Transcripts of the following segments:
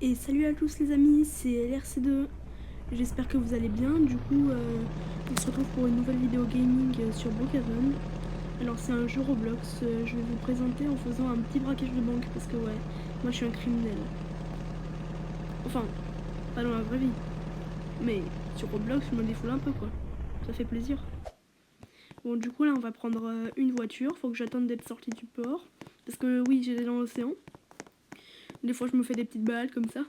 Et salut à tous les amis, c'est LRC2. J'espère que vous allez bien. Du coup, on se retrouve pour une nouvelle vidéo gaming sur Brookhaven. Alors c'est un jeu Roblox. Je vais vous présenter en faisant un petit braquage de banque parce que ouais, moi je suis un criminel. Enfin, pas dans la vraie vie. Mais sur Roblox, je me défoule un peu quoi. Ça fait plaisir. Bon, du coup là on va prendre une voiture. Faut que j'attende d'être sorti du port. Parce que oui, j'étais dans l'océan. Des fois je me fais des petites balades comme ça.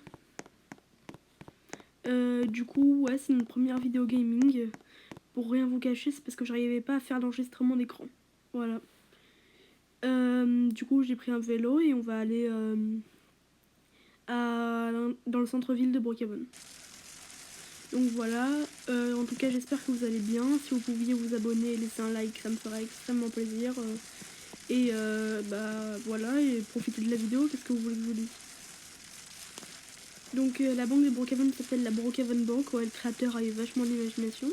Du coup, ouais, c'est notre première vidéo gaming. Pour rien vous cacher, c'est parce que j'arrivais pas à faire l'enregistrement d'écran. Voilà. Du coup, j'ai pris un vélo et on va aller dans le centre-ville de Brookhaven. Donc voilà. En tout cas, j'espère que vous allez bien. Si vous pouviez vous abonner et laisser un like, ça me ferait extrêmement plaisir. Et bah voilà, et profitez de la vidéo. Qu'est-ce que vous voulez que je vous dise? Donc la banque de Brookhaven s'appelle la Brookhaven Bank. Ouais, le créateur a eu vachement d'imagination.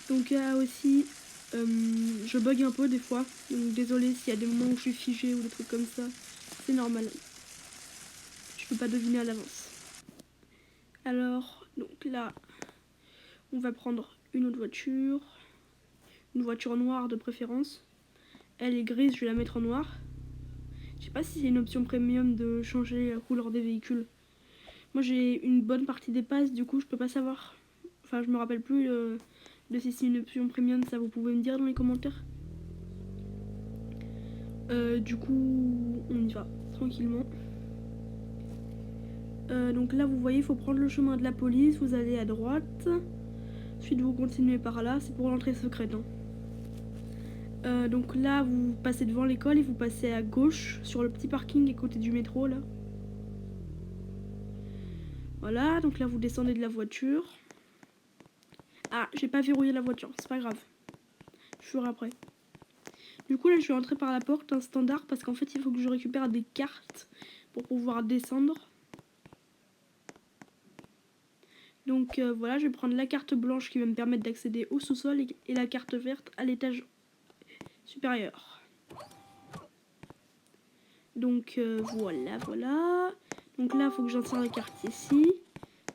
Donc aussi, je bug un peu des fois. Donc désolé s'il y a des moments où je suis figée ou des trucs comme ça. C'est normal. Je peux pas deviner à l'avance. Alors, donc là, on va prendre une autre voiture. Une voiture noire de préférence. Elle est grise, je vais la mettre en noir. Je sais pas si c'est une option premium de changer la couleur des véhicules. Moi j'ai une bonne partie des passes, du coup je peux pas savoir. Enfin, je me rappelle plus de si c'est une option premium, ça vous pouvez me dire dans les commentaires. Du coup, on y va tranquillement. Donc là, vous voyez, il faut prendre le chemin de la police. Vous allez à droite. Ensuite, vous continuez par là. C'est pour l'entrée secrète. Donc là, vous passez devant l'école et vous passez à gauche sur le petit parking à côté du métro là. Voilà. Donc là, vous descendez de la voiture. Ah, j'ai pas verrouillé la voiture. C'est pas grave. Je ferai après. Du coup, là, je suis entrée par la porte, un standard, parce qu'en fait, il faut que je récupère des cartes pour pouvoir descendre. Donc voilà, je vais prendre la carte blanche qui va me permettre d'accéder au sous-sol et la carte verte à l'étage supérieur. Donc voilà. Donc là, il faut que j'insère la carte ici.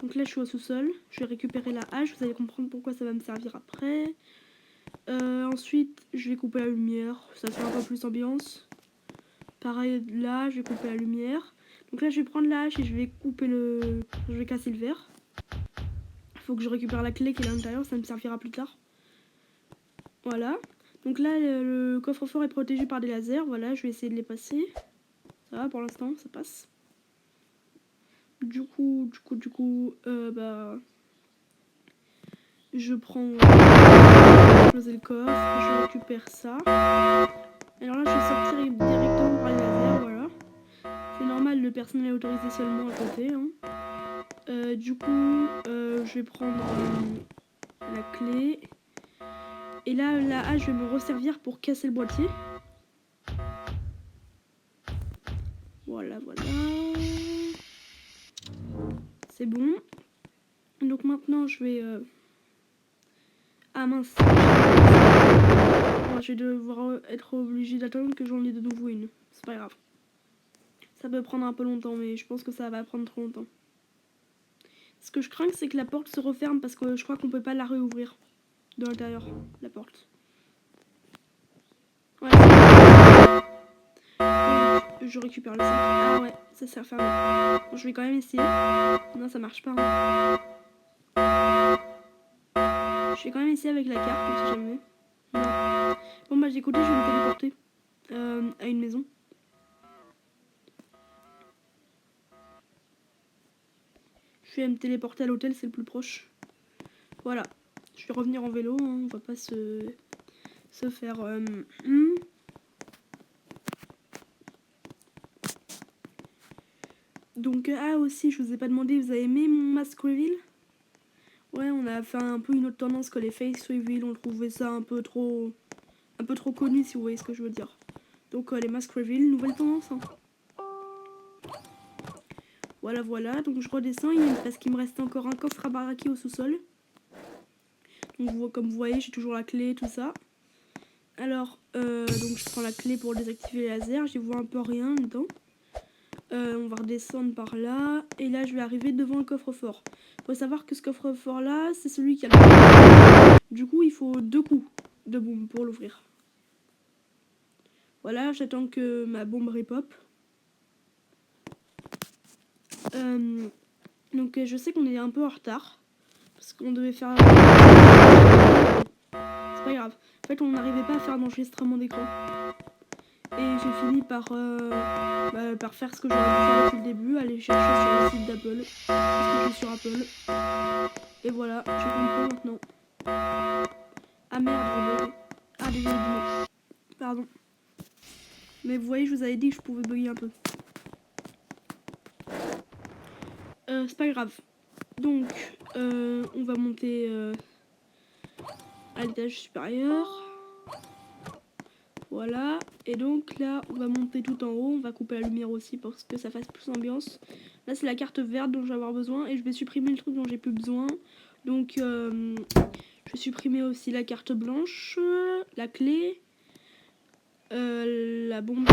Donc là, je suis au sous-sol. Je vais récupérer la hache. Vous allez comprendre pourquoi ça va me servir après. Ensuite, je vais couper la lumière. Ça fait un peu plus ambiance. Pareil, là, je vais couper la lumière. Donc là, je vais prendre la hache et je vais couper le... Je vais casser le verre. Il faut que je récupère la clé qui est à l'intérieur. Ça me servira plus tard. Voilà. Donc là, le coffre-fort est protégé par des lasers. Voilà, je vais essayer de les passer. Ça va, pour l'instant, ça passe. Du coup, bah... Je prends... Je close le coffre, je récupère ça. Alors là, je vais sortir directement par les lasers, voilà. C'est normal, le personnel est autorisé seulement à côté. Du coup, je vais prendre la clé. Et là, la hache, je vais me resservir pour casser le boîtier. Voilà. C'est bon. Donc maintenant, je vais... Ah mince. Bon, je vais devoir être obligé d'attendre que j'en ai de nouveau une. C'est pas grave. Ça peut prendre un peu longtemps, mais je pense que ça va prendre trop longtemps. Ce que je crains, c'est que la porte se referme parce que je crois qu'on peut pas la réouvrir de l'intérieur, la porte. Ouais. Je récupère le sac. Ah ouais, ça s'est refermé. Bon, je vais quand même essayer. Non, ça marche pas. Je vais quand même essayer avec la carte, on sait jamais. Non. Bon bah écoutez, je vais me téléporter à une maison. Je vais me téléporter à l'hôtel, c'est le plus proche. Voilà. Je vais revenir en vélo, hein. On va pas se faire... Donc, ah aussi, je vous ai pas demandé, vous avez aimé mon masque reveal? Ouais, on a fait un peu une autre tendance que les face reveal, on trouvait ça un peu trop connu, si vous voyez ce que je veux dire. Donc les masques reveal, nouvelle tendance. Hein. Voilà, donc je redescends parce qu'il me reste encore un coffre à baraquer au sous-sol. Donc comme vous voyez, j'ai toujours la clé, tout ça. Alors, donc je prends la clé pour désactiver les lasers, j'y vois un peu rien dedans. On va redescendre par là. Et là, je vais arriver devant le coffre-fort. Faut savoir que ce coffre-fort là, c'est celui qui a le... Du coup, il faut 2 coups de boum pour l'ouvrir. Voilà, j'attends que ma bombe repop. Donc je sais qu'on est un peu en retard. Parce qu'on devait faire... C'est pas grave. En fait, on n'arrivait pas à faire d'enregistrement d'écran. Et j'ai fini par faire ce que j'aurais dû faire depuis le début, aller chercher sur le site d'Apple. Parce que je suis sur Apple. Et voilà, j'ai compris maintenant. Ah merde, j'ai bugué. Ah désolé, pardon. Mais vous voyez, je vous avais dit que je pouvais bugger un peu. C'est pas grave. Donc, on va monter à l'étage supérieur. Voilà. Et donc là, on va monter tout en haut. On va couper la lumière aussi pour que ça fasse plus ambiance. Là, c'est la carte verte dont je vais avoir besoin. Et je vais supprimer le truc dont j'ai plus besoin. Donc, je vais supprimer aussi la carte blanche, la clé, la bombe.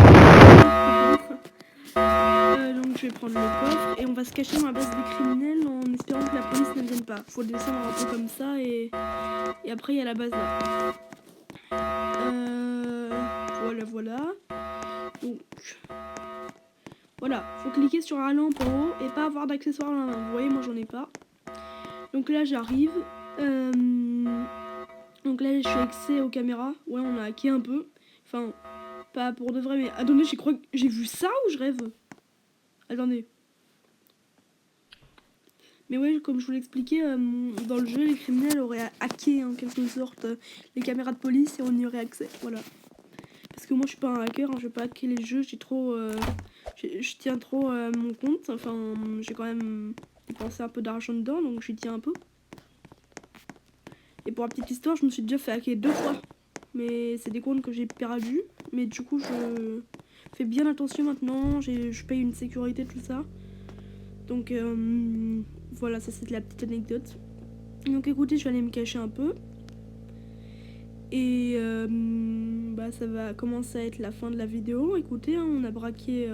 Donc je vais prendre le coffre et on va se cacher dans la base des criminels en espérant que la police ne vienne pas. Faut descendre un peu comme ça et après il y a la base là. Voilà. Donc voilà, faut cliquer sur la lampe en haut et pas avoir d'accessoires à la main. Vous voyez, moi j'en ai pas. Donc là j'arrive. Donc là je suis accès aux caméras. Ouais, on a hacké un peu. Enfin, pas pour de vrai, mais attendez, je crois que j'ai vu ça ou je rêve? Attendez. Mais ouais, comme je vous l'expliquais, dans le jeu, les criminels auraient hacké en quelque sorte les caméras de police et on y aurait accès. Voilà. Parce que moi, je suis pas un hacker, hein, je vais pas hacker les jeux, j'ai trop... je tiens trop à mon compte. Enfin, j'ai quand même dépensé un peu d'argent dedans, donc j'y tiens un peu. Et pour la petite histoire, je me suis déjà fait hacker 2 fois. Mais c'est des comptes que j'ai perdus. Mais du coup, je fais bien attention maintenant. Je paye une sécurité, tout ça. Donc voilà, ça c'est de la petite anecdote. Donc écoutez, je vais aller me cacher un peu. Et ça va commencer à être la fin de la vidéo. Écoutez, hein, on a braqué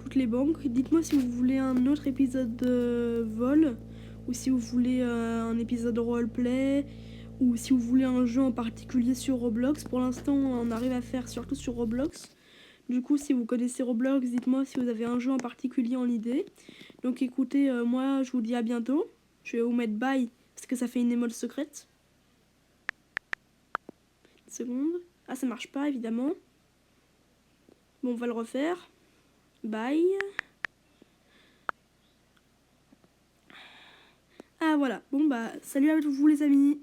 toutes les banques. Dites-moi si vous voulez un autre épisode de vol. Ou si vous voulez un épisode de roleplay. Ou si vous voulez un jeu en particulier sur Roblox. Pour l'instant, on arrive à faire surtout sur Roblox. Du coup, si vous connaissez Roblox, dites-moi si vous avez un jeu en particulier en idée. Donc écoutez, moi je vous dis à bientôt. Je vais vous mettre bye parce que ça fait une émole secrète. Une seconde. Ah, ça marche pas évidemment. Bon, on va le refaire. Bye. Ah voilà. Bon bah, salut à vous les amis.